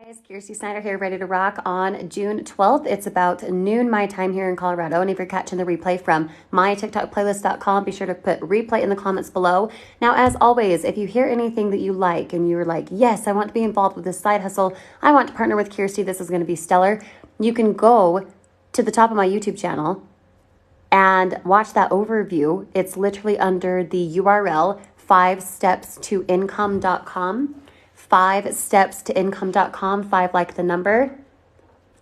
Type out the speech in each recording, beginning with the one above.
Guys, Kirsty Snyder here, ready to rock on June 12th. It's about noon my time here in Colorado. And if you're catching the replay from mytiktokplaylist.com, be sure to put replay in the comments below. Now, as always, if you hear anything that you like and you're like, yes, I want to be involved with this side hustle, I want to partner with Kirsty, this is going to be stellar, you can go to the top of my YouTube channel and watch that overview. It's literally under the URL 5stepstoincome.com. 5stepstoincome.com, 5 like the number,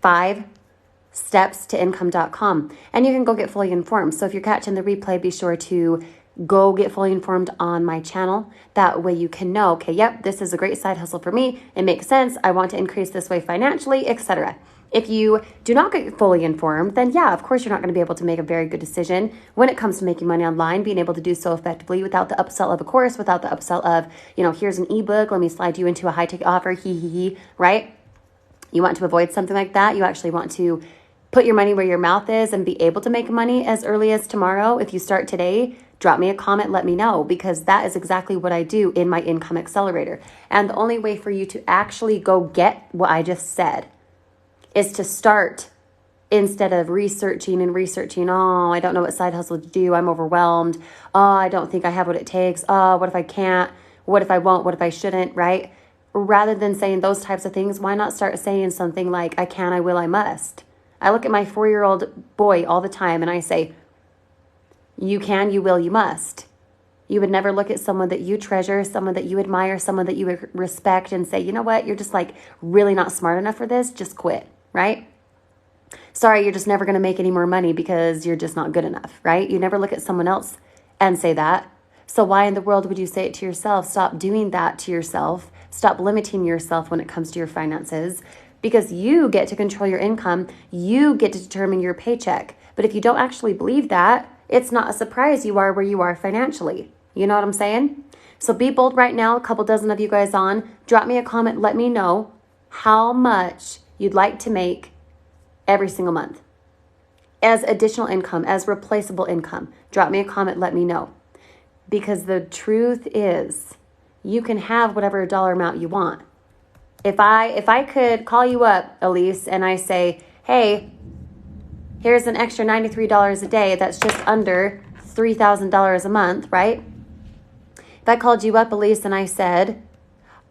5stepstoincome.com. And you can go get fully informed. So if you're catching the replay, be sure to go get fully informed on my channel. That way you can know, okay, yep, this is a great side hustle for me. It makes sense. I want to increase this way financially, etc. If you do not get fully informed, then yeah, of course, you're not going to be able to make a very good decision when it comes to making money online, being able to do so effectively without the upsell of a course, without the upsell of, here's an ebook, let me slide you into a high ticket offer, right? You want to avoid something like that. You actually want to put your money where your mouth is and be able to make money as early as tomorrow. If you start today, drop me a comment, let me know, because that is exactly what I do in my Income Accelerator. And the only way for you to actually go get what I just said is to start instead of researching. Oh, I don't know what side hustle to do. I'm overwhelmed. Oh, I don't think I have what it takes. Oh, what if I can't? What if I won't? What if I shouldn't, right? Rather than saying those types of things, why not start saying something like, I can, I will, I must. I look at my 4-year-old boy all the time and I say, you can, you will, you must. You would never look at someone that you treasure, someone that you admire, someone that you respect and say, you know what? You're just really not smart enough for this. Just quit. Right? Sorry, you're just never going to make any more money because you're just not good enough, right? You never look at someone else and say that. So why in the world would you say it to yourself? Stop doing that to yourself. Stop limiting yourself when it comes to your finances, because you get to control your income. You get to determine your paycheck. But if you don't actually believe that, it's not a surprise you are where you are financially. You know what I'm saying? So be bold right now. A couple dozen of you guys on. Drop me a comment. Let me know how much you'd like to make every single month as additional income, as replaceable income. Drop me a comment, let me know. Because the truth is, you can have whatever dollar amount you want. If I could call you up, Elise, and I say, hey, here's an extra $93 a day, that's just under $3,000 a month, right? If I called you up, Elise, and I said,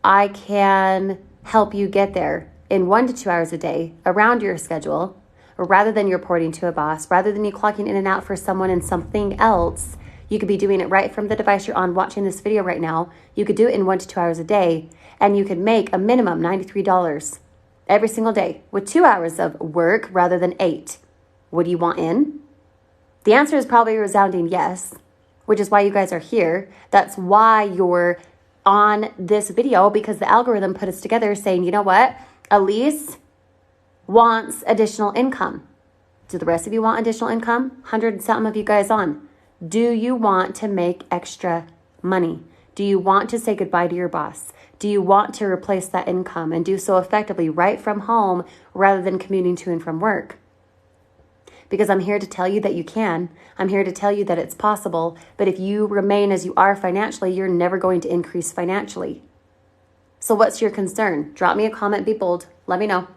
I can help you get there in 1 to 2 hours a day around your schedule, or rather than you reporting to a boss, rather than you clocking in and out for someone and something else, you could be doing it right from the device you're on watching this video right now. You could do it in 1 to 2 hours a day, and you could make a minimum $93 every single day with 2 hours of work rather than 8. What do you want in? The answer is probably a resounding yes, which is why you guys are here. That's why you're on this video, because the algorithm put us together saying, you know what? Elise wants additional income. Do the rest of you want additional income? 100 and something of you guys on. Do you want to make extra money? Do you want to say goodbye to your boss? Do you want to replace that income and do so effectively right from home rather than commuting to and from work? Because I'm here to tell you that you can. I'm here to tell you that it's possible. But if you remain as you are financially, you're never going to increase financially. So what's your concern? Drop me a comment, be bold. Let me know.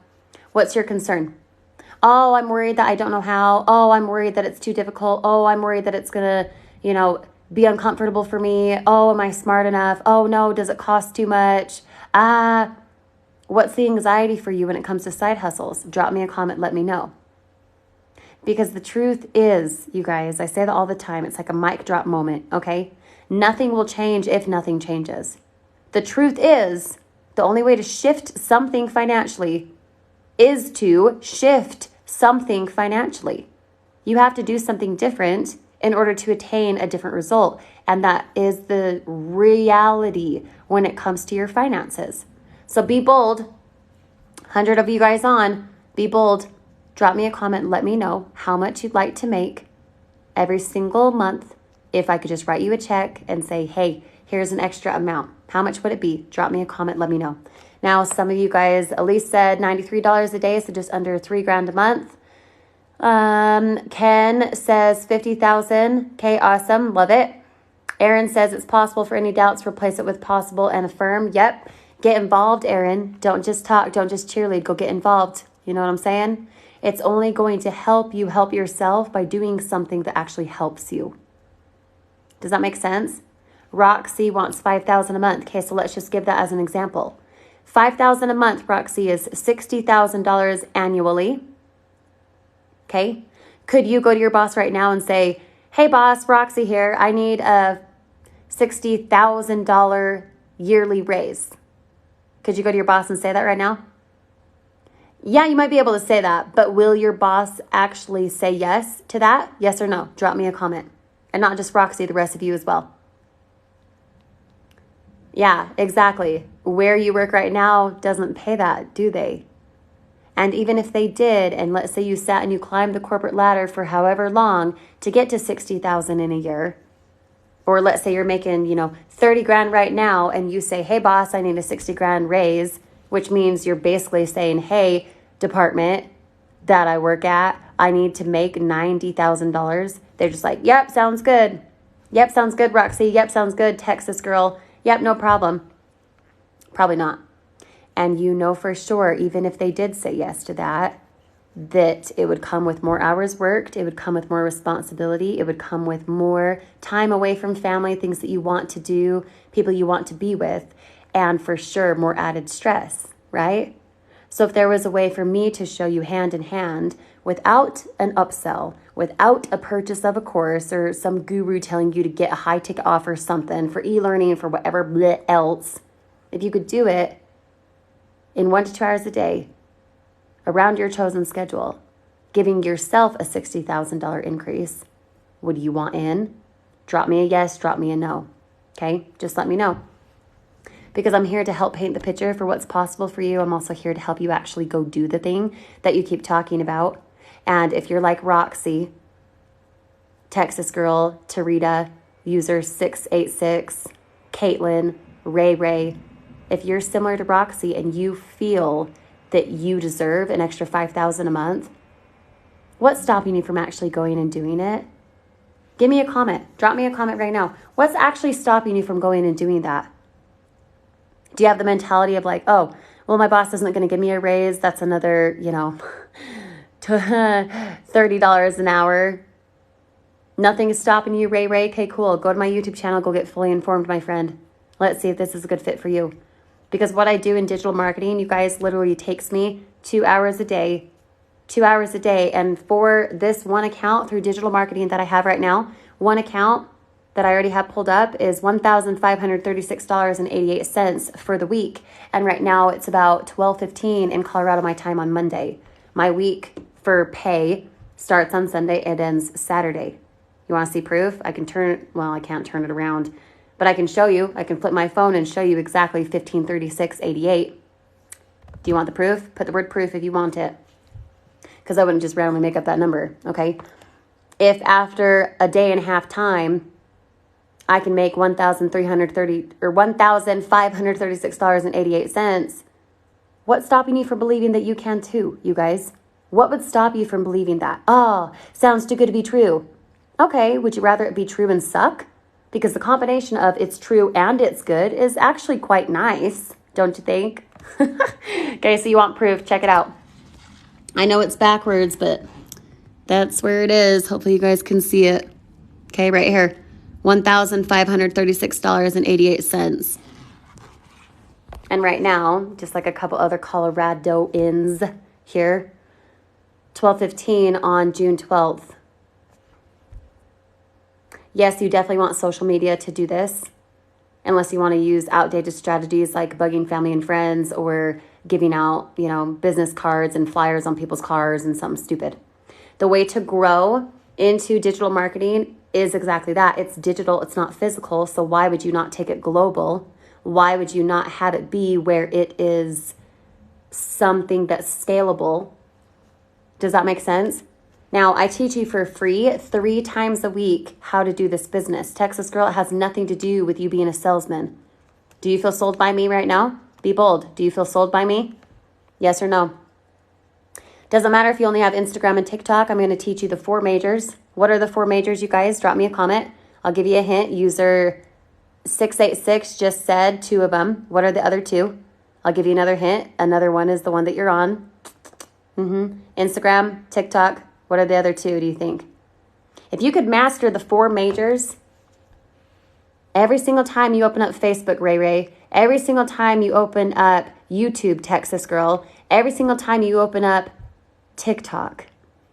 What's your concern? Oh, I'm worried that I don't know how. Oh, I'm worried that it's too difficult. Oh, I'm worried that it's going to, be uncomfortable for me. Oh, am I smart enough? Oh, no, does it cost too much? What's the anxiety for you when it comes to side hustles? Drop me a comment, let me know. Because the truth is, you guys, I say that all the time. It's like a mic drop moment, okay? Nothing will change if nothing changes. The truth is, the only way to shift something financially is to shift something financially. You have to do something different in order to attain a different result. And that is the reality when it comes to your finances. So be bold. 100 of you guys on, be bold. Drop me a comment. Let me know how much you'd like to make every single month. If I could just write you a check and say, hey, here's an extra amount. How much would it be? Drop me a comment. Let me know. Now, some of you guys, Elise said $93 a day, so just under $3,000 a month. Ken says 50,000. Okay, awesome. Love it. Aaron says it's possible for any doubts. Replace it with possible and affirm. Yep. Get involved, Erin. Don't just talk. Don't just cheerlead. Go get involved. You know what I'm saying? It's only going to help you help yourself by doing something that actually helps you. Does that make sense? Roxy wants $5,000 a month. Okay, so let's just give that as an example. $5,000 a month, Roxy, is $60,000 annually. Okay? Could you go to your boss right now and say, hey boss, Roxy here, I need a $60,000 yearly raise? Could you go to your boss and say that right now? Yeah, you might be able to say that, but will your boss actually say yes to that? Yes or no? Drop me a comment. And not just Roxy, the rest of you as well. Yeah, exactly. Where you work right now doesn't pay that, do they? And even if they did, and let's say you sat and you climbed the corporate ladder for however long to get to 60,000 in a year, or let's say you're making, 30 grand right now and you say, hey boss, I need a 60 grand raise, which means you're basically saying, hey, department that I work at, I need to make $90,000. They're just like, yep, sounds good. Yep, sounds good, Roxy. Yep, sounds good, Texas girl. Yep, no problem. Probably not. And you know for sure, even if they did say yes to that it would come with more hours worked. It would come with more responsibility. It would come with more time away from family, things that you want to do, people you want to be with, and for sure, more added stress, right? So if there was a way for me to show you hand in hand without an upsell, without a purchase of a course or some guru telling you to get a high ticket offer or something for e-learning, for whatever else, if you could do it in 1 to 2 hours a day around your chosen schedule, giving yourself a $60,000 increase, would you want in? Drop me a yes, drop me a no. Okay, just let me know. Because I'm here to help paint the picture for what's possible for you. I'm also here to help you actually go do the thing that you keep talking about. And if you're like Roxy, Texas girl, Tarita, user 686, Caitlin, Ray, if you're similar to Roxy and you feel that you deserve an extra $5,000 a month, what's stopping you from actually going and doing it? Give me a comment. Drop me a comment right now. What's actually stopping you from going and doing that? Do you have the mentality of like, oh, well, my boss isn't going to give me a raise. That's another, $30 an hour. Nothing is stopping you, Ray. Okay, cool. Go to my YouTube channel. Go get fully informed, my friend. Let's see if this is a good fit for you. Because what I do in digital marketing, you guys, literally takes me 2 hours a day. 2 hours a day. And for this one account through digital marketing that I have right now, one account that I already have pulled up is $1,536.88 for the week. And right now it's about 12:15 in Colorado, my time on Monday. My week for pay starts on Sunday and ends Saturday. You want to see proof? I can't turn it around, but I can show you. I can flip my phone and show you exactly 1536.88. Do you want the proof? Put the word proof if you want it, because I wouldn't just randomly make up that number, okay? If after a day and a half time, I can make $1,536.88. What's stopping you from believing that you can too, you guys? What would stop you from believing that? Oh, sounds too good to be true. Okay, would you rather it be true and suck? Because the combination of it's true and it's good is actually quite nice, don't you think? Okay, so you want proof, check it out. I know it's backwards, but that's where it is. Hopefully you guys can see it. Okay, right here. $1,536.88. And right now, just like a couple other Coloradoans here, 12:15 on June 12th. Yes, you definitely want social media to do this, unless you want to use outdated strategies like bugging family and friends or giving out, business cards and flyers on people's cars and something stupid. The way to grow into digital marketing is exactly that. It's digital, it's not physical. So why would you not take it global? Why would you not have it be where it is something that's scalable? Does that make sense? Now, I teach you for free 3 times a week how to do this business. Texas girl, it has nothing to do with you being a salesman. Do you feel sold by me right now? Be bold. Do you feel sold by me? Yes or no? Doesn't matter if you only have Instagram and TikTok. I'm going to teach you the 4 majors. What are the 4 majors, you guys? Drop me a comment. I'll give you a hint. User 686 just said 2 of them. What are the other 2? I'll give you another hint. Another one is the one that you're on. Instagram, TikTok. What are the other two, do you think? If you could master the 4 majors, every single time you open up Facebook, Ray Ray, every single time you open up YouTube, Texas Girl, every single time you open up TikTok,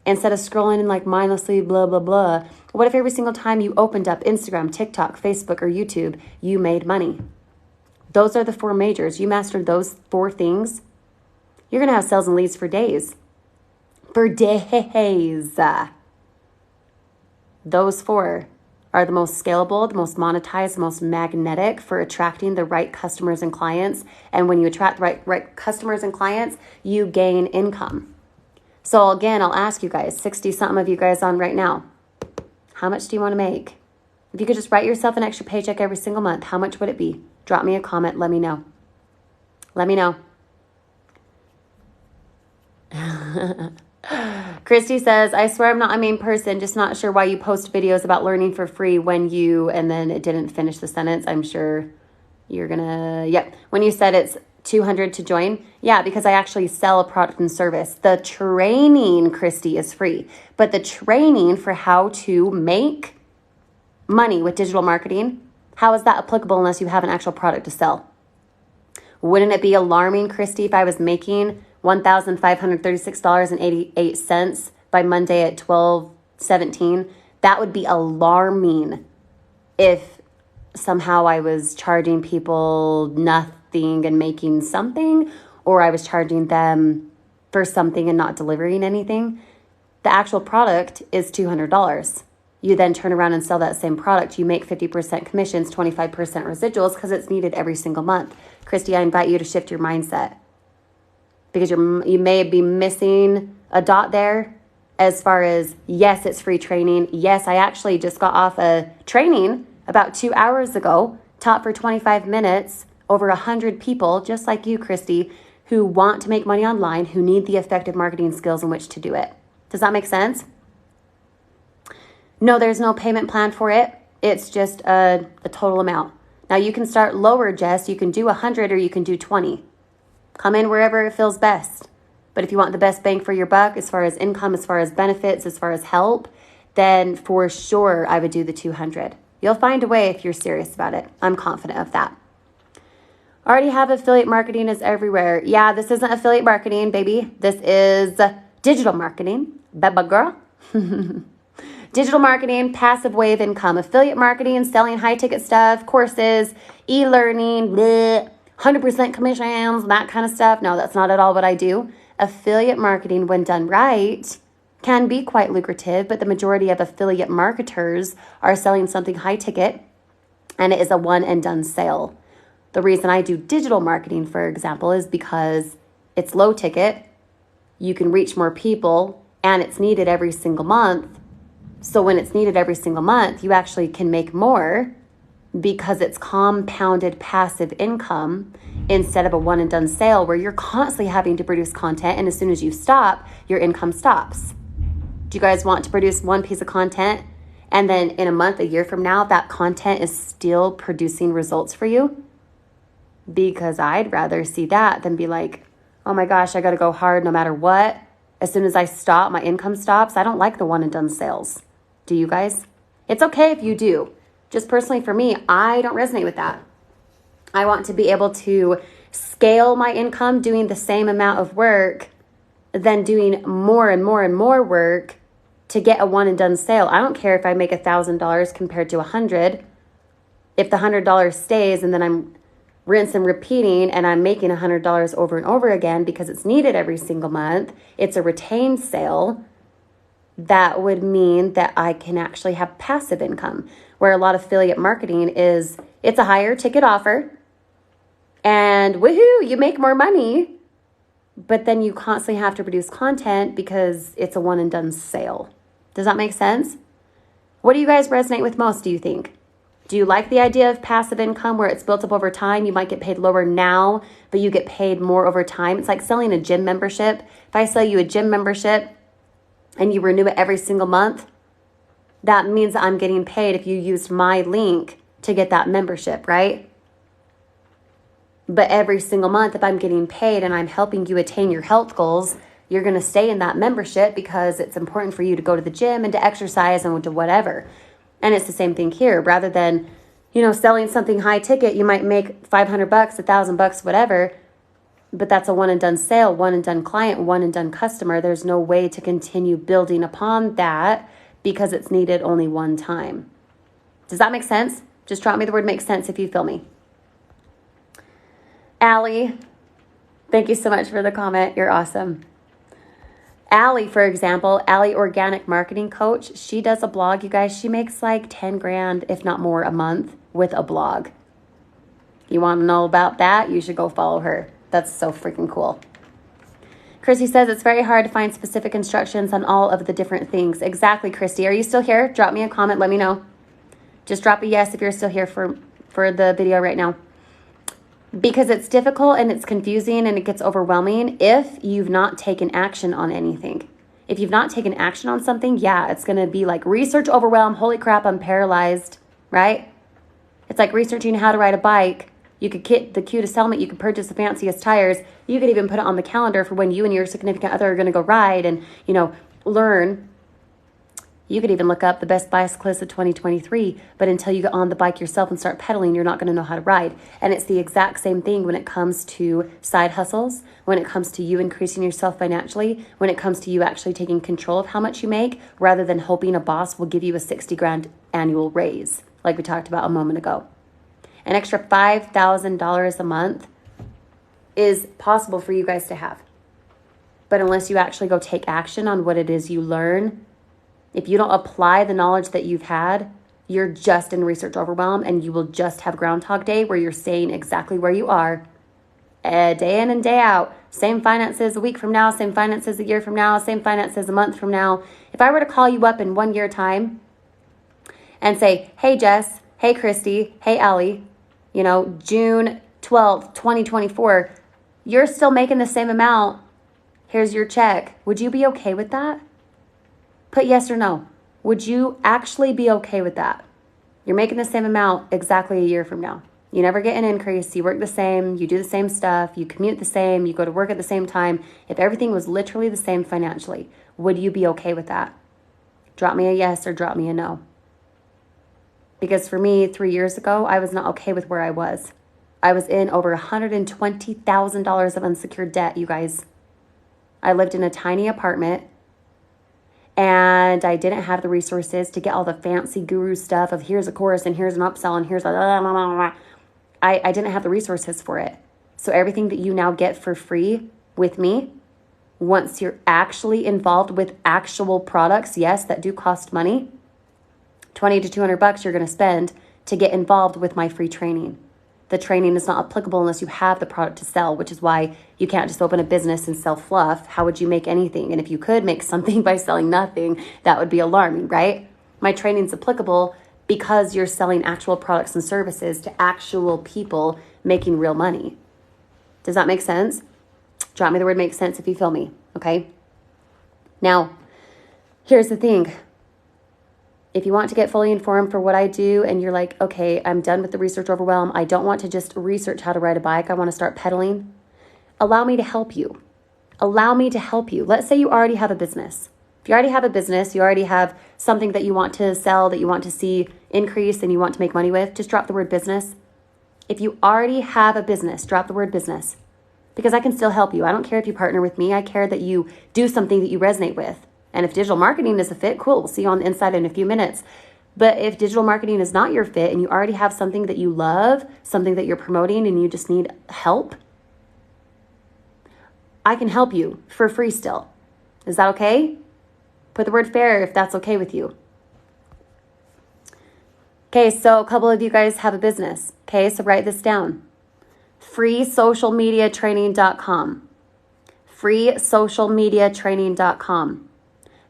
instead of scrolling in like mindlessly blah, blah, blah, what if every single time you opened up Instagram, TikTok, Facebook, or YouTube, you made money? Those are the 4 majors. You mastered those 4 things, you're going to have sales and leads for days. For days. Those 4 are the most scalable, the most monetized, the most magnetic for attracting the right customers and clients. And when you attract the right customers and clients, you gain income. So again, I'll ask you guys, 60-something of you guys on right now, how much do you want to make? If you could just write yourself an extra paycheck every single month, how much would it be? Drop me a comment. Let me know. Let me know. Christy says, I swear I'm not a mean person, just not sure why you post videos about learning for free when you, and then it didn't finish the sentence. I'm sure you're gonna, yep. When you said it's $200 to join, yeah, because I actually sell a product and service. The training, Christy, is free, but the training for how to make money with digital marketing, how is that applicable unless you have an actual product to sell? Wouldn't it be alarming, Christy, if I was making $1,536.88 by Monday at 12:17? That would be alarming if somehow I was charging people nothing and making something, or I was charging them for something and not delivering anything. The actual product is $200. You then turn around and sell that same product. You make 50% commissions, 25% residuals because it's needed every single month. Christy, I invite you to shift your mindset, because you may be missing a dot there as far as, yes, it's free training. Yes, I actually just got off a training about 2 hours ago, taught for 25 minutes, over 100 people, just like you, Christy, who want to make money online, who need the effective marketing skills in which to do it. Does that make sense? No, there's no payment plan for it. It's just a total amount. Now you can start lower, Jess. You can do 100 or you can do 20. Come in wherever it feels best. But if you want the best bang for your buck, as far as income, as far as benefits, as far as help, then for sure I would do the 200. You'll find a way if you're serious about it. I'm confident of that. Already have affiliate marketing is everywhere. Yeah, this isn't affiliate marketing, baby. This is digital marketing, baby girl. Digital marketing, passive wave income, affiliate marketing, selling high ticket stuff, courses, e-learning, bleh, 100% commissions, that kind of stuff. No, that's not at all what I do. Affiliate marketing, when done right, can be quite lucrative, but the majority of affiliate marketers are selling something high ticket, and it is a one and done sale. The reason I do digital marketing, for example, is because it's low ticket, you can reach more people, and it's needed every single month. So when it's needed every single month, you actually can make more because it's compounded passive income instead of a one and done sale where you're constantly having to produce content, and as soon as you stop, your income stops. Do you guys want to produce one piece of content and then in a month, a year from now, that content is still producing results for you? Because I'd rather see that than be like, oh my gosh, I got to go hard no matter what. As soon as I stop, my income stops. I don't like the one and done sales. Do you guys? It's okay if you do. Just personally for me, I don't resonate with that. I want to be able to scale my income doing the same amount of work than doing more and more and more work to get a one and done sale. I don't care if I make $1,000 compared to $100. If the $100 stays and then I'm rinse and repeating and I'm making $100 over and over again because it's needed every single month, it's a retained sale. That would mean that I can actually have passive income, where a lot of affiliate marketing is, it's a higher ticket offer and woohoo, you make more money, but then you constantly have to produce content because it's a one and done sale. Does that make sense? What do you guys resonate with most, do you think? Do you like the idea of passive income where it's built up over time? You might get paid lower now, but you get paid more over time. It's like selling a gym membership. If I sell you a gym membership and you renew it every single month, that means that I'm getting paid if you used my link to get that membership, right? But every single month, if I'm getting paid and I'm helping you attain your health goals, you're going to stay in that membership because it's important for you to go to the gym and to exercise and to whatever. And it's the same thing here. Rather than, selling something high ticket, you might make $500, $1,000, whatever. But that's a one and done sale, one and done client, one and done customer. There's no way to continue building upon that because it's needed only one time. Does that make sense? Just drop me the word makes sense if you feel me. Allie, thank you so much for the comment. You're awesome. Allie, for example, Allie Organic Marketing Coach, she does a blog, you guys. She makes like 10 grand, if not more, a month with a blog. You want to know about that? You should go follow her. That's so freaking cool. Christy says it's very hard to find specific instructions on all of the different things. Exactly, Christy. Are you still here? Drop me a comment. Let me know. Just drop a yes if you're still here for the video right now. Because it's difficult and it's confusing and it gets overwhelming if you've not taken action on anything. If you've not taken action on something, yeah, it's going to be like research overwhelm. Holy crap, I'm paralyzed, right? It's like researching how to ride a bike. You could get the cutest helmet. You could purchase the fanciest tires. You could even put it on the calendar for when you and your significant other are going to go ride and, learn. You could even look up the best bicyclist of 2023, but until you get on the bike yourself and start pedaling, you're not going to know how to ride. And it's the exact same thing when it comes to side hustles, when it comes to you increasing yourself financially, when it comes to you actually taking control of how much you make, rather than hoping a boss will give you a 60 grand annual raise, like we talked about a moment ago. An extra $5,000 a month is possible for you guys to have. But unless you actually go take action on what it is you learn, if you don't apply the knowledge that you've had, you're just in research overwhelm and you will just have Groundhog Day where you're staying exactly where you are day in and day out. Same finances a week from now, same finances a year from now, same finances a month from now. If I were to call you up in 1 year time and say, hey, Jess, hey, Christy, hey, Allie, June 12th, 2024, you're still making the same amount. Here's your check. Would you be okay with that? Put yes or no. Would you actually be okay with that? You're making the same amount exactly a year from now. You never get an increase. You work the same. You do the same stuff. You commute the same. You go to work at the same time. If everything was literally the same financially, would you be okay with that? Drop me a yes or drop me a no. Because for me, 3 years ago, I was not okay with where I was. I was in over $120,000 of unsecured debt, you guys. I lived in a tiny apartment. And I didn't have the resources to get all the fancy guru stuff of here's a course and here's an upsell and here's I didn't have the resources for it. So everything that you now get for free with me, once you're actually involved with actual products, yes, that do cost money, $20 to $200 you're going to spend to get involved with my free training. The training is not applicable unless you have the product to sell, which is why you can't just open a business and sell fluff. How would you make anything? And if you could make something by selling nothing, that would be alarming, right? My training is applicable because you're selling actual products and services to actual people making real money. Does that make sense? Drop me the word makes sense if you feel me, okay? Now, here's the thing. If you want to get fully informed for what I do and you're like, okay, I'm done with the research overwhelm. I don't want to just research how to ride a bike. I want to start pedaling. Allow me to help you. Allow me to help you. Let's say you already have a business. If you already have a business, you already have something that you want to sell, that you want to see increase and you want to make money with, just drop the word business. If you already have a business, drop the word business. Because I can still help you. I don't care if you partner with me. I care that you do something that you resonate with. And if digital marketing is a fit, cool. We'll see you on the inside in a few minutes. But if digital marketing is not your fit and you already have something that you love, something that you're promoting and you just need help, I can help you for free still. Is that okay? Put the word fair if that's okay with you. Okay, so a couple of you guys have a business. Okay, so write this down. freesocialmediatraining.com. freesocialmediatraining.com.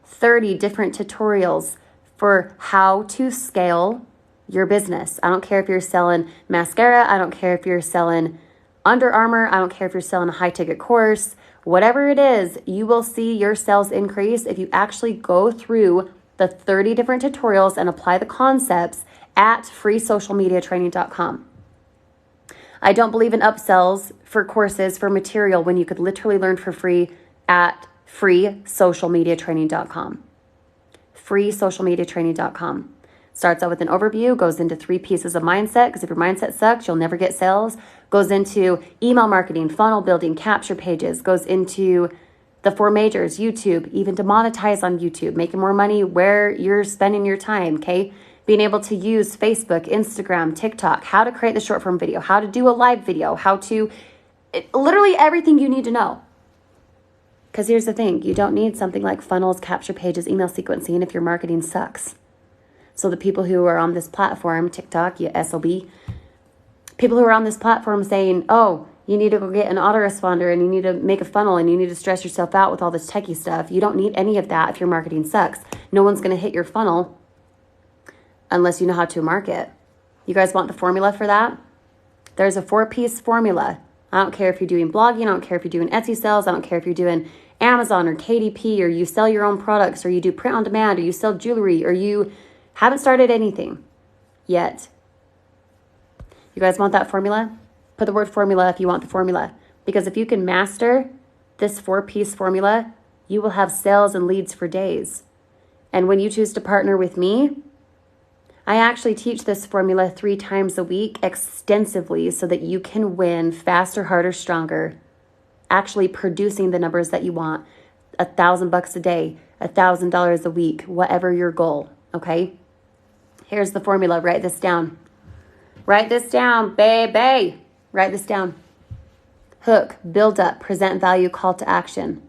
30 different tutorials for how to scale your business. I don't care if you're selling mascara. I don't care if you're selling Under Armour. I don't care if you're selling a high ticket course. Whatever it is, you will see your sales increase if you actually go through the 30 different tutorials and apply the concepts at freesocialmediatraining.com. I don't believe in upsells for courses, for material, when you could literally learn for free at freesocialmediatraining.com. freesocialmediatraining.com. Starts out with an overview, goes into 3 pieces of mindset, because if your mindset sucks, you'll never get sales. Goes into email marketing, funnel building, capture pages, goes into the 4 majors, YouTube, even to monetize on YouTube, making more money where you're spending your time, okay? Being able to use Facebook, Instagram, TikTok, how to create the short form video, how to do a live video, literally everything you need to know. Because here's the thing, you don't need something like funnels, capture pages, email sequencing if your marketing sucks. So the people who are on this platform, TikTok, you SOB, people who are on this platform saying, oh, you need to go get an autoresponder and you need to make a funnel and you need to stress yourself out with all this techie stuff. You don't need any of that if your marketing sucks. No one's going to hit your funnel unless you know how to market. You guys want the formula for that? There's a 4-piece formula. I don't care if you're doing blogging. I don't care if you're doing Etsy sales. I don't care if you're doing Amazon or KDP, or you sell your own products, or you do print on demand, or you sell jewelry, or you haven't started anything yet. You guys want that formula? Put the word formula if you want the formula. Because if you can master this 4-piece formula, you will have sales and leads for days. And when you choose to partner with me, I actually teach this formula 3 times a week extensively so that you can win faster, harder, stronger, actually producing the numbers that you want. $1,000 a day, $1,000 a week, whatever your goal, okay? Here's the formula. Write this down. Write this down, baby. Write this down. Hook, build up, present value, call to action.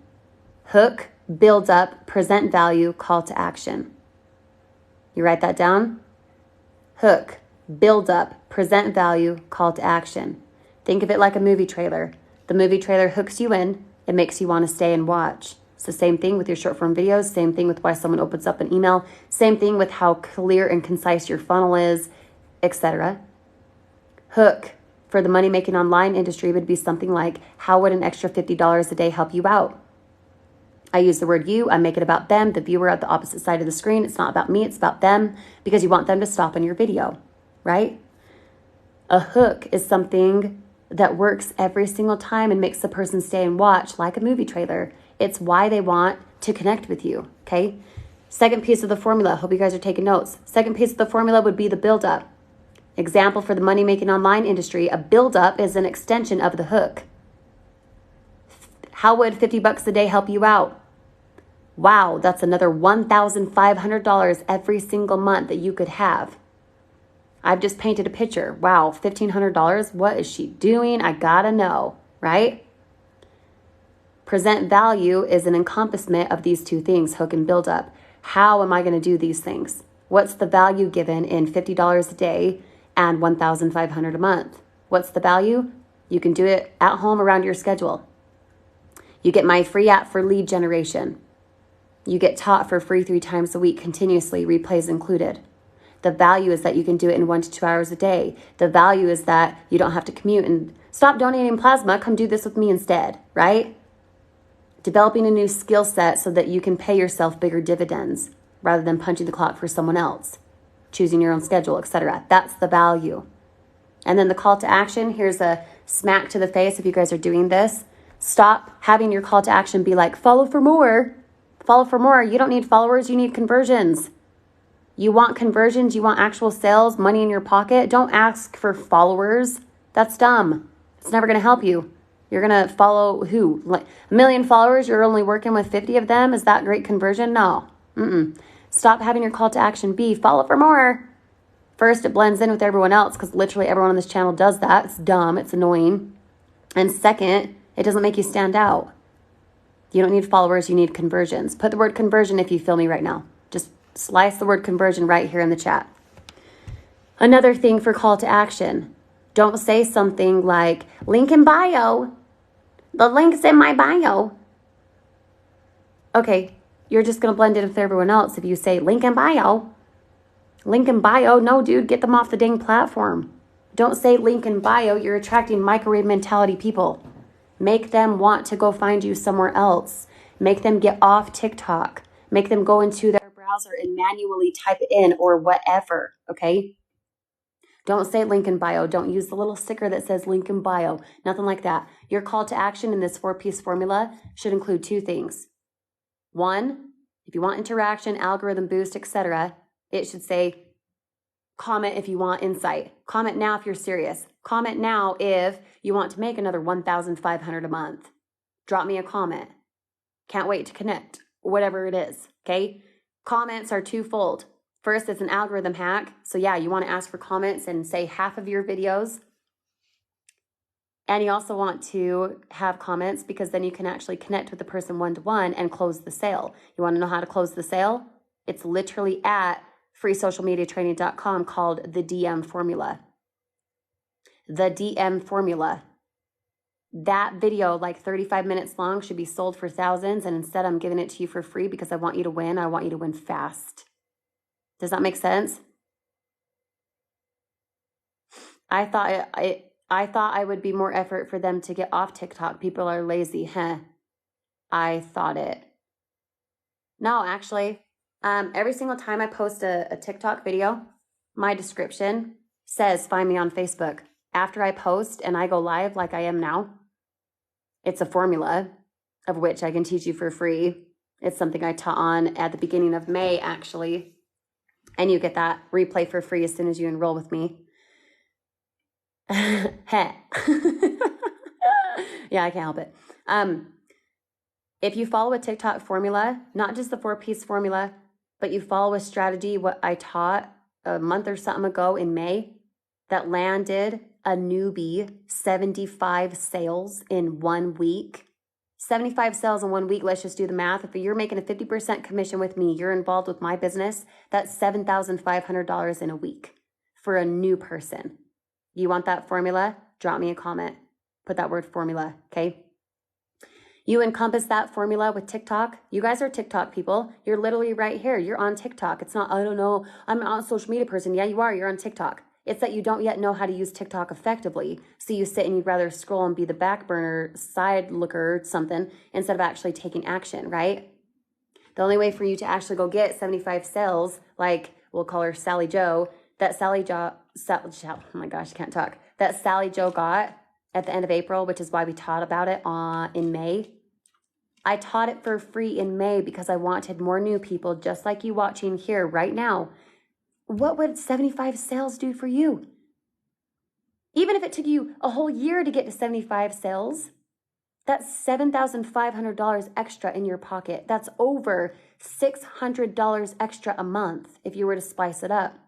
Hook, build up, present value, call to action. You write that down? Hook, build up, present value, call to action. Think of it like a movie trailer. The movie trailer hooks you in. It makes you want to stay and watch. It's the same thing with your short form videos. Same thing with why someone opens up an email. Same thing with how clear and concise your funnel is, etc. Hook for the money making online industry would be something like, how would an extra $50 a day help you out? I use the word you. I make it about them, the viewer at the opposite side of the screen. It's not about me. It's about them, because you want them to stop on your video, right? A hook is something that works every single time and makes the person stay and watch, like a movie trailer. It's why they want to connect with you, okay? Second piece of the formula. Hope you guys are taking notes. Second piece of the formula would be the build-up. Example for the money-making online industry, a build-up is an extension of the hook. How would $50 a day help you out? Wow, that's another $1,500 every single month that you could have. I've just painted a picture. Wow, $1,500. What is she doing? I gotta know, right? Present value is an encompassment of these 2 things, hook and build up. How am I going to do these things? What's the value given in $50 a day and $1,500 a month? What's the value? You can do it at home around your schedule. You get my free app for lead generation. You get taught for free 3 times a week continuously, replays included. The value is that you can do it in 1 to 2 hours a day. The value is that you don't have to commute and stop donating plasma. Come do this with me instead, right? Developing a new skill set so that you can pay yourself bigger dividends rather than punching the clock for someone else, choosing your own schedule, etc. That's the value. And then the call to action, here's a smack to the face if you guys are doing this. Stop having your call to action be like, follow for more. Follow for more. You don't need followers, you need conversions. You want conversions, you want actual sales, money in your pocket. Don't ask for followers. That's dumb. It's never going to help you. You're going to follow who? Like 1 million followers, you're only working with 50 of them? Is that great conversion? No. Stop having your call to action be follow for more. First, it blends in with everyone else because literally everyone on this channel does that. It's dumb. It's annoying. And second, it doesn't make you stand out. You don't need followers. You need conversions. Put the word conversion if you feel me right now. Just slice the word conversion right here in the chat. Another thing for call to action. Don't say something like, link in bio. The link's in my bio. Okay, you're just going to blend in with everyone else if you say link in bio. Link in bio. No, dude, get them off the dang platform. Don't say link in bio. You're attracting microwave mentality people. Make them want to go find you somewhere else. Make them get off TikTok. Make them go into their browser and manually type it in or whatever, okay? Don't say link in bio. Don't use the little sticker that says link in bio. Nothing like that. Your call to action in this 4-piece formula should include 2 things. 1, if you want interaction, algorithm boost, etc., it should say comment if you want insight. Comment now if you're serious. Comment now if you want to make another $1,500 a month. Drop me a comment. Can't wait to connect. Whatever it is, okay? Comments are twofold. First, it's an algorithm hack. So yeah, you want to ask for comments and say half of your videos. And you also want to have comments because then you can actually connect with the person one-to-one and close the sale. You want to know how to close the sale? It's literally at freesocialmediatraining.com called the DM formula. The DM formula. That video, like 35 minutes long, should be sold for thousands. And instead, I'm giving it to you for free because I want you to win. I want you to win fast. Does that make sense? I thought I would be more effort for them to get off TikTok. People are lazy, huh? I thought it. No, actually, every single time I post a TikTok video, my description says, find me on Facebook. After I post and I go live like I am now, it's a formula of which I can teach you for free. It's something I taught on at the beginning of May, actually. And you get that replay for free as soon as you enroll with me. Heh. Yeah, I can't help it. If you follow a TikTok formula, not just the 4-piece formula, but you follow a strategy, what I taught a month or something ago in May, that landed a newbie 75 sales in 1 week. 75 sales in 1 week. Let's just do the math. If you're making a 50% commission with me, you're involved with my business, that's $7,500 in a week for a new person. You want that formula? Drop me a comment. Put that word formula, okay? You encompass that formula with TikTok. You guys are TikTok people. You're literally right here. You're on TikTok. It's not, I don't know, I'm not a social media person. Yeah, you are. You're on TikTok. It's that you don't yet know how to use TikTok effectively. So you sit and you'd rather scroll and be the back burner side looker something instead of actually taking action, right? The only way for you to actually go get 75 sales, like we'll call her Sally Joe, that Sally Joe, oh my gosh, I can't talk. That Sally Joe got at the end of April, which is why we taught about it in May. I taught it for free in May because I wanted more new people just like you watching here right now. What would 75 sales do for you? Even if it took you a whole year to get to 75 sales, that's $7,500 extra in your pocket. That's over $600 extra a month if you were to spice it up.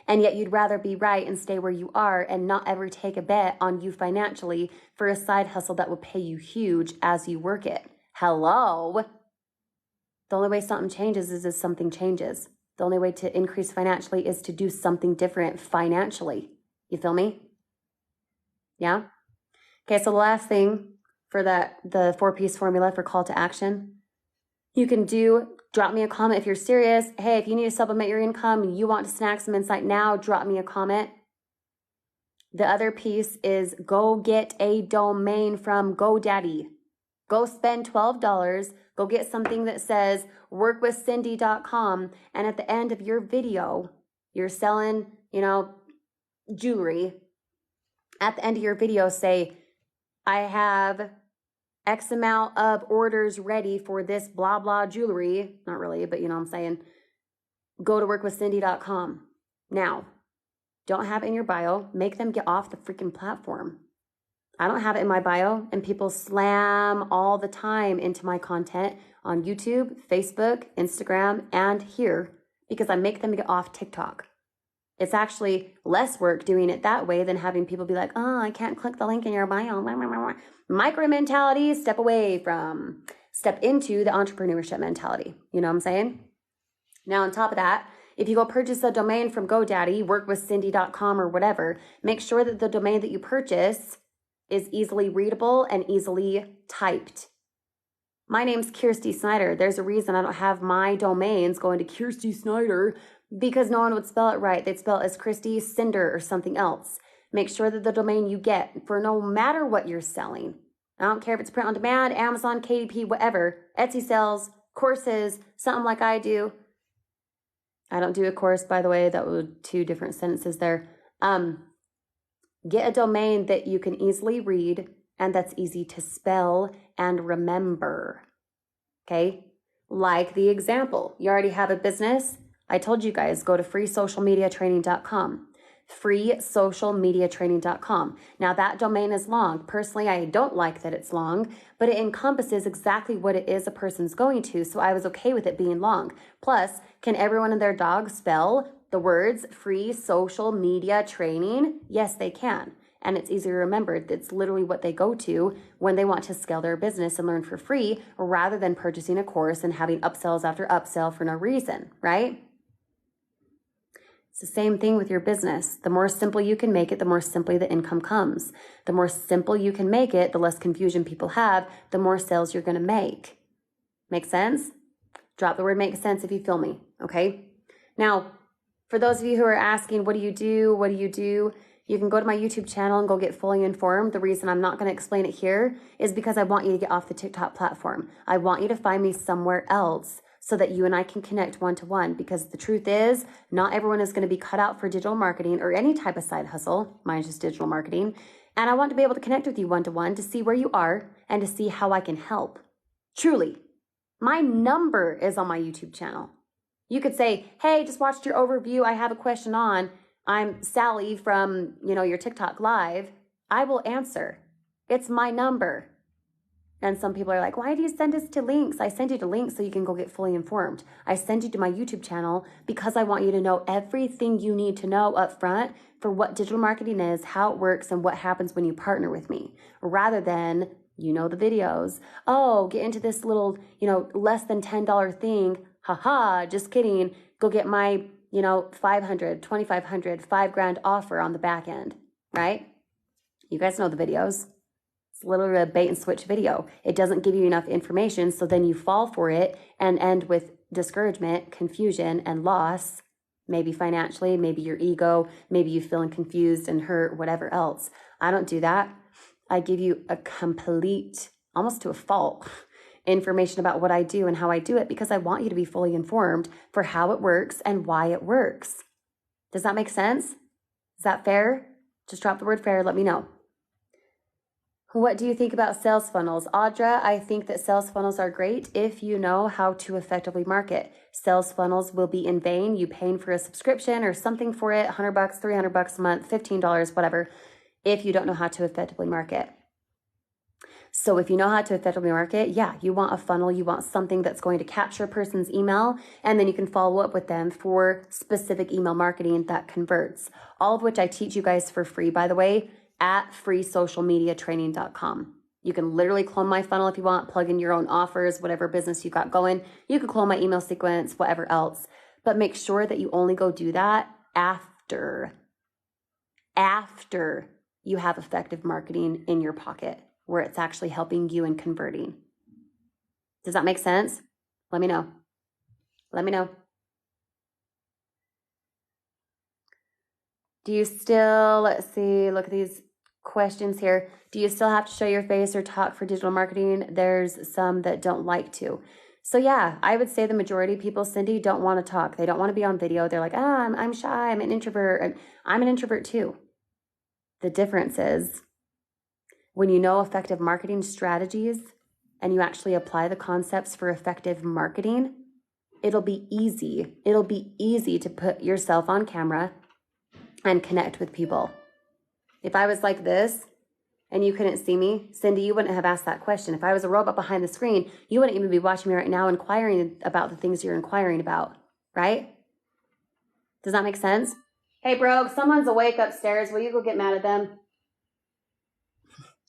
And yet you'd rather be right and stay where you are and not ever take a bet on you financially for a side hustle that will pay you huge as you work it. Hello? The only way something changes is if something changes. The only way to increase financially is to do something different financially. You feel me? Yeah? Okay, so the last thing for the 4-piece formula for call to action, you can drop me a comment if you're serious. Hey, if you need to supplement your income and you want to snag some insight now, drop me a comment. The other piece is go get a domain from GoDaddy. Go spend $12. Go get something that says workwithcindy.com. And at the end of your video, you're selling, jewelry. At the end of your video, say, I have X amount of orders ready for this blah, blah jewelry. Not really, but you know what I'm saying. Go to workwithcindy.com. Now, don't have it in your bio. Make them get off the freaking platform. I don't have it in my bio, and people slam all the time into my content on YouTube, Facebook, Instagram, and here because I make them get off TikTok. It's actually less work doing it that way than having people be like, oh, I can't click the link in your bio. Micro mentality, step into the entrepreneurship mentality. You know what I'm saying? Now, on top of that, if you go purchase a domain from GoDaddy, workwithcindy.com or whatever, make sure that the domain that you purchase is easily readable and easily typed. My name's Kirsty Snyder. There's a reason I don't have my domains going to Kirsty Snyder because no one would spell it right. They'd spell it as Christy Cinder or something else. Make sure that the domain you get for no matter what you're selling, I don't care if it's print on demand, Amazon, KDP, whatever, Etsy sales, courses, something like I do. I don't do a course, by the way. That was 2 different sentences there. Get a domain that you can easily read and that's easy to spell and remember. Okay? Like the example, you already have a business. I told you guys, go to freesocialmediatraining.com. freesocialmediatraining.com. Now that domain is long. Personally, I don't like that it's long, but it encompasses exactly what it is a person's going to. So I was okay with it being long. Plus, can everyone and their dog spell the words free social media training? Yes, they can. And it's easy to remember. It's literally what they go to when they want to scale their business and learn for free rather than purchasing a course and having upsells after upsell for no reason, right? It's the same thing with your business. The more simple you can make it, the more simply the income comes. The more simple you can make it, the less confusion people have, the more sales you're going to make. Make sense? Drop the word make sense if you feel me, okay? Now, for those of you who are asking, what do you do? What do you do? You can go to my YouTube channel and go get fully informed. The reason I'm not going to explain it here is because I want you to get off the TikTok platform. I want you to find me somewhere else so that you and I can connect one-to-one, because the truth is not everyone is going to be cut out for digital marketing or any type of side hustle. Mine's just digital marketing. And I want to be able to connect with you one-to-one to see where you are and to see how I can help. Truly, my number is on my YouTube channel. You could say, hey, just watched your overview. I have a question on. I'm Sally from, your TikTok live. I will answer. It's my number. And some people are like, why do you send us to links? I send you to links so you can go get fully informed. I send you to my YouTube channel because I want you to know everything you need to know up front for what digital marketing is, how it works, and what happens when you partner with me, rather than, the videos. Oh, get into this little, less than $10 thing. Haha, just kidding. Go get my, $500, $2,500, $5,000 offer on the back end, right? You guys know the videos. It's literally a bait and switch video. It doesn't give you enough information, so then you fall for it and end with discouragement, confusion, and loss, maybe financially, maybe your ego, maybe you feeling confused and hurt, whatever else. I don't do that. I give you a complete, almost to a fault, information about what I do and how I do it because I want you to be fully informed for how it works and why it works. Does that make sense? Is that fair? Just drop the word fair. Let me know. What do you think about sales funnels? Audra, I think that sales funnels are great if you know how to effectively market. Sales funnels will be in vain. You paying for a subscription or something for it, $100, $300 a month, $15, whatever, if you don't know how to effectively market. So if you know how to effectively market, yeah, you want a funnel, you want something that's going to capture a person's email, and then you can follow up with them for specific email marketing that converts. All of which I teach you guys for free, by the way, at freesocialmediatraining.com. You can literally clone my funnel if you want, plug in your own offers, whatever business you got going. You can clone my email sequence, whatever else. But make sure that you only go do that after you have effective marketing in your pocket, where it's actually helping you and converting. Does that make sense? Let me know. Do you still, let's see, look at these questions here. Do you still have to show your face or talk for digital marketing? There's some that don't like to. So yeah, I would say the majority of people, Cindy, don't want to talk. They don't want to be on video. They're like, I'm shy. I'm an introvert. And I'm an introvert too. The difference is when you know effective marketing strategies and you actually apply the concepts for effective marketing, it'll be easy. It'll be easy to put yourself on camera and connect with people. If I was like this and you couldn't see me, Cindy, you wouldn't have asked that question. If I was a robot behind the screen, you wouldn't even be watching me right now inquiring about the things you're inquiring about, right? Does that make sense? Hey, bro, someone's awake upstairs. Will you go get mad at them?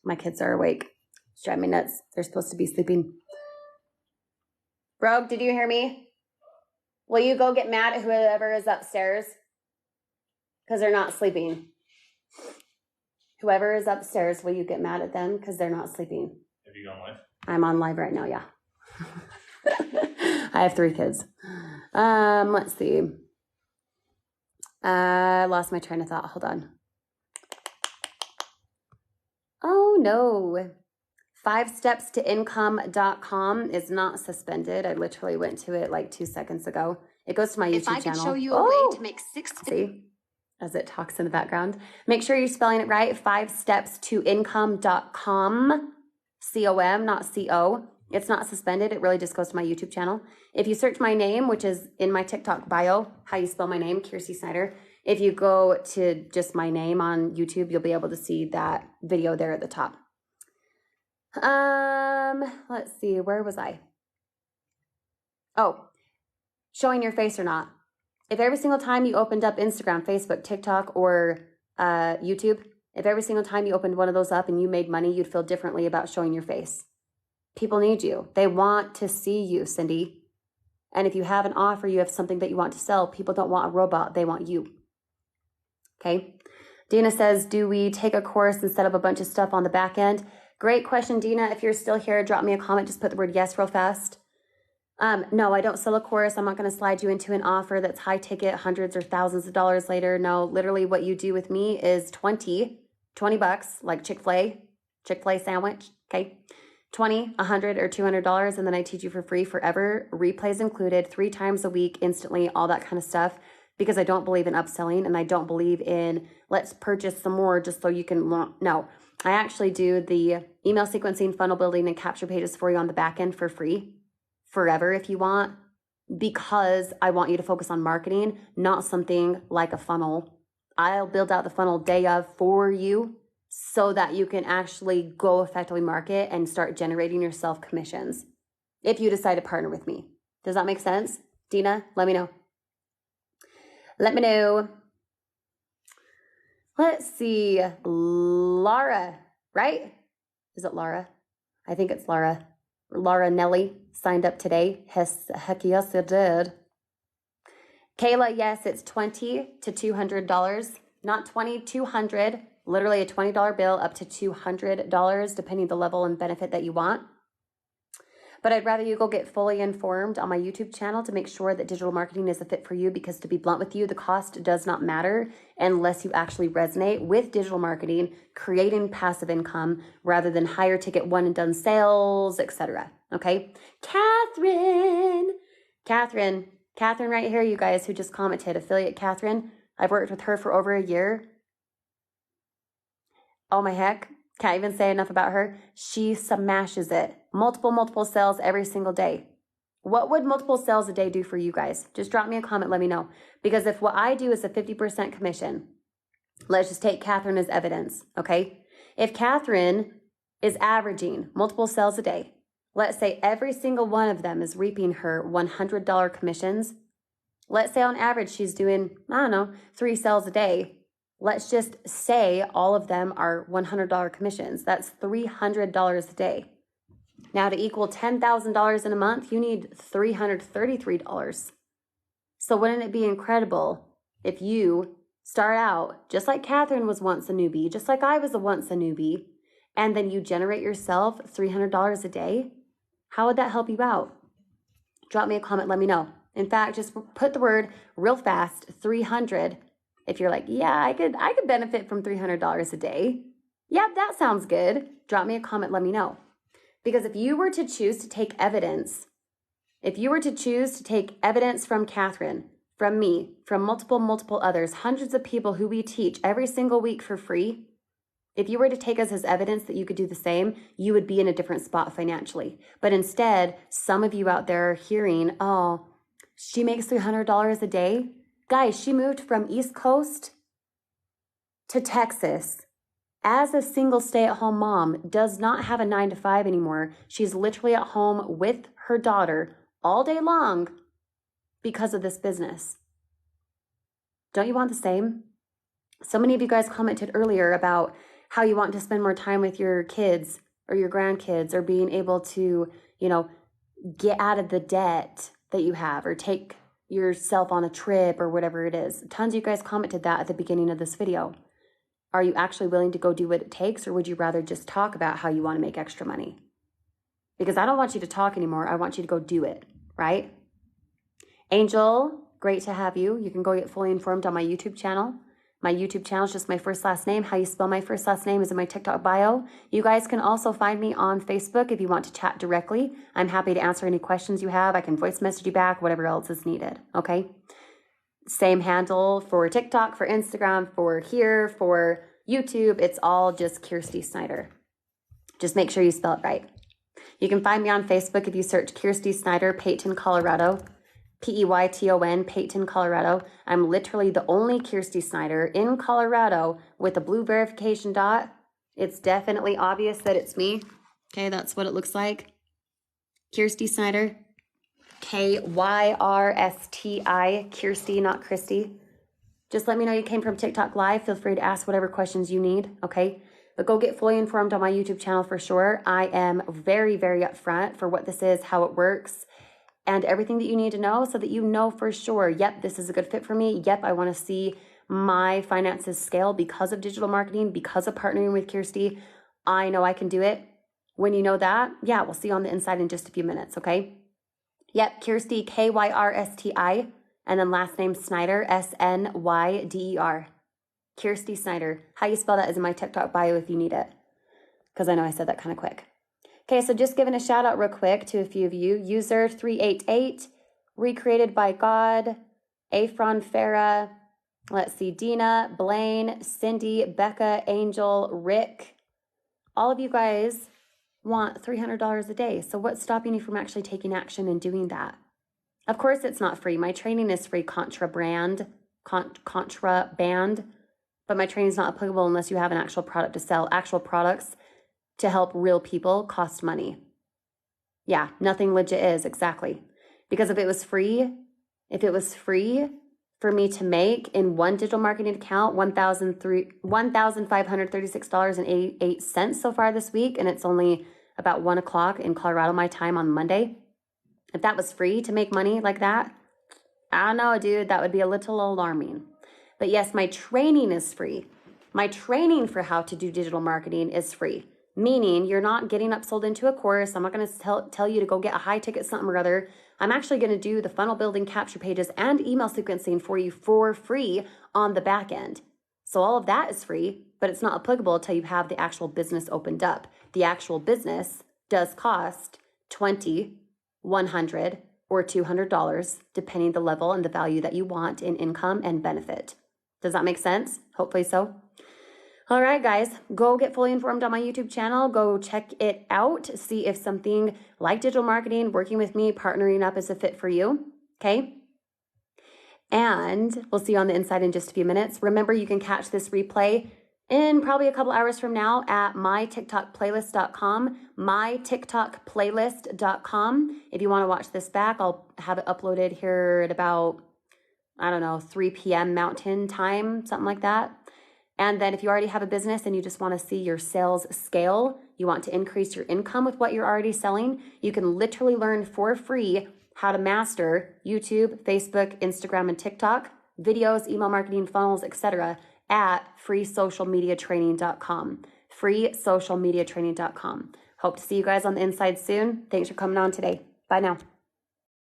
My kids are awake. It's driving me nuts. They're supposed to be sleeping. Bro, did you hear me? Will you go get mad at whoever is upstairs? Because they're not sleeping. Whoever is upstairs, will you get mad at them because they're not sleeping? Have you gone live? I'm on live right now, yeah. I have 3 kids. Let's see. I lost my train of thought. Hold on. Oh, no. 5stepstoincome.com is not suspended. I literally went to it like 2 seconds ago. It goes to my YouTube channel. If I could show you a way to make 6... See? as it talks in the background. Make sure you're spelling it right. 5stepstoincome.com. C-O-M, not C-O. It's not suspended. It really just goes to my YouTube channel. If you search my name, which is in my TikTok bio, how you spell my name, Kiersey Snyder. If you go to just my name on YouTube, you'll be able to see that video there at the top. Let's see. Where was I? Oh, showing your face or not. If every single time you opened up Instagram, Facebook, TikTok, or YouTube, if every single time you opened one of those up and you made money, you'd feel differently about showing your face. People need you. They want to see you, Cindy. And if you have an offer, you have something that you want to sell, people don't want a robot. They want you. Okay. Dina says, do we take a course and set up a bunch of stuff on the back end? Great question, Dina. If you're still here, drop me a comment. Just put the word yes real fast. No, I don't sell a course. I'm not going to slide you into an offer that's high ticket, hundreds or thousands of dollars later. No, literally what you do with me is $20 like Chick-fil-A sandwich. Okay. $20, $100 or $200. And then I teach you for free forever. Replays included 3 times a week, instantly, all that kind of stuff. Because I don't believe in upselling and I don't believe in let's purchase some more just so you can, no. I actually do the email sequencing, funnel building, and capture pages for you on the back end for free forever if you want, because I want you to focus on marketing, not something like a funnel. I'll build out the funnel day of for you so that you can actually go effectively market and start generating yourself commissions if you decide to partner with me. Does that make sense? Dina, let me know. Let me know. Let's see. Laura, right? Is it Laura? I think it's Laura. Laura Nelly signed up today. Heck yes, it did. Kayla, yes, it's $20 to $200. Not $20, $200. Literally a $20 bill up to $200, depending the level and benefit that you want. But I'd rather you go get fully informed on my YouTube channel to make sure that digital marketing is a fit for you, because to be blunt with you, the cost does not matter unless you actually resonate with digital marketing, creating passive income rather than higher ticket one and done sales, etc. Okay. Catherine right here, you guys who just commented, affiliate Catherine. I've worked with her for over a year. Oh my heck. Can't even say enough about her. She smashes it. Multiple sales every single day. What would multiple sales a day do for you guys? Just drop me a comment. Let me know. Because if what I do is a 50% commission, let's just take Catherine as evidence. Okay. If Catherine is averaging multiple sales a day, let's say every single one of them is reaping her $100 commissions. Let's say on average, she's doing, 3 sales a day. Let's just say all of them are $100 commissions. That's $300 a day. Now to equal $10,000 in a month, you need $333. So wouldn't it be incredible if you start out just like Catherine was once a newbie, just like I was once a newbie, and then you generate yourself $300 a day? How would that help you out? Drop me a comment. Let me know. In fact, just put the word real fast, 300. If you're like, yeah, I could benefit from $300 a day. Yeah, that sounds good. Drop me a comment. Let me know. Because if you were to choose to take evidence, from Catherine, from me, from multiple others, hundreds of people who we teach every single week for free, if you were to take us as evidence that you could do the same, you would be in a different spot financially. But instead, some of you out there are hearing, oh, she makes $300 a day. Guys, she moved from East Coast to Texas as a single stay-at-home mom, does not have a 9-to-5 anymore. She's literally at home with her daughter all day long because of this business. Don't you want the same? So many of you guys commented earlier about how you want to spend more time with your kids or your grandkids, or being able to, get out of the debt that you have, or take yourself on a trip or whatever it is. Tons of you guys commented that at the beginning of this video. Are you actually willing to go do what it takes, or would you rather just talk about how you want to make extra money? Because I don't want you to talk anymore. I want you to go do it, right? Angel, great to have you. You can go get fully informed on my YouTube channel. My YouTube channel is just my first last name. How you spell my first last name is in my TikTok bio. You guys can also find me on Facebook if you want to chat directly. I'm happy to answer any questions you have. I can voice message you back, whatever else is needed, okay? Same handle for TikTok, for Instagram, for here, for YouTube. It's all just Kirsty Snyder. Just make sure you spell it right. You can find me on Facebook if you search Kirsty Snyder, Peyton, Colorado. Peyton, Peyton, Colorado. I'm literally the only Kirsty Snyder in Colorado with a blue verification dot. It's definitely obvious that it's me. Okay, that's what it looks like. Kirsty Snyder. Kyrsti, Kirsty, not Christy. Just let me know you came from TikTok Live. Feel free to ask whatever questions you need, okay? But go get fully informed on my YouTube channel for sure. I am very, very upfront for what this is, how it works, and everything that you need to know so that you know for sure, yep, this is a good fit for me. Yep, I want to see my finances scale because of digital marketing, because of partnering with Kirsty. I know I can do it. When you know that, yeah, we'll see you on the inside in just a few minutes, okay? Yep, Kirsty, Kyrsti, and then last name Snyder, Snyder. Kirsty Snyder. How you spell that is in my TikTok bio if you need it, because I know I said that kind of quick. Okay, so just giving a shout out real quick to a few of you. User 388, Recreated by God, Afron Farah, let's see, Dina, Blaine, Cindy, Becca, Angel, Rick. All of you guys want $300 a day. So what's stopping you from actually taking action and doing that? Of course, it's not free. My training is free, contraband, but my training is not applicable unless you have an actual product to sell. Actual products to help real people cost money. Yeah, nothing legit is, exactly. Because if it was free for me to make in one digital marketing account, $1,536.88 so far this week, and it's only about 1 o'clock in Colorado, my time on Monday. If that was free to make money like that, I don't know, dude, that would be a little alarming. But yes, my training is free. My training for how to do digital marketing is free, meaning you're not getting upsold into a course. I'm not going to tell you to go get a high ticket something or other. I'm actually going to do the funnel building, capture pages, and email sequencing for you for free on the back end. So all of that is free, but it's not applicable until you have the actual business opened up. The actual business does cost $20, $100, or $200, depending the level and the value that you want in income and benefit. Does that make sense? Hopefully so. All right, guys, go get fully informed on my YouTube channel. Go check it out. See if something like digital marketing, working with me, partnering up is a fit for you. Okay. And we'll see you on the inside in just a few minutes. Remember, you can catch this replay in probably a couple hours from now at mytiktokplaylist.com, mytiktokplaylist.com. If you want to watch this back, I'll have it uploaded here at about, 3 p.m. Mountain Time, something like that. And then if you already have a business and you just want to see your sales scale, you want to increase your income with what you're already selling, you can literally learn for free how to master YouTube, Facebook, Instagram, and TikTok, videos, email marketing, funnels, etc. at freesocialmediatraining.com. freesocialmediatraining.com. Hope to see you guys on the inside soon. Thanks for coming on today. Bye now.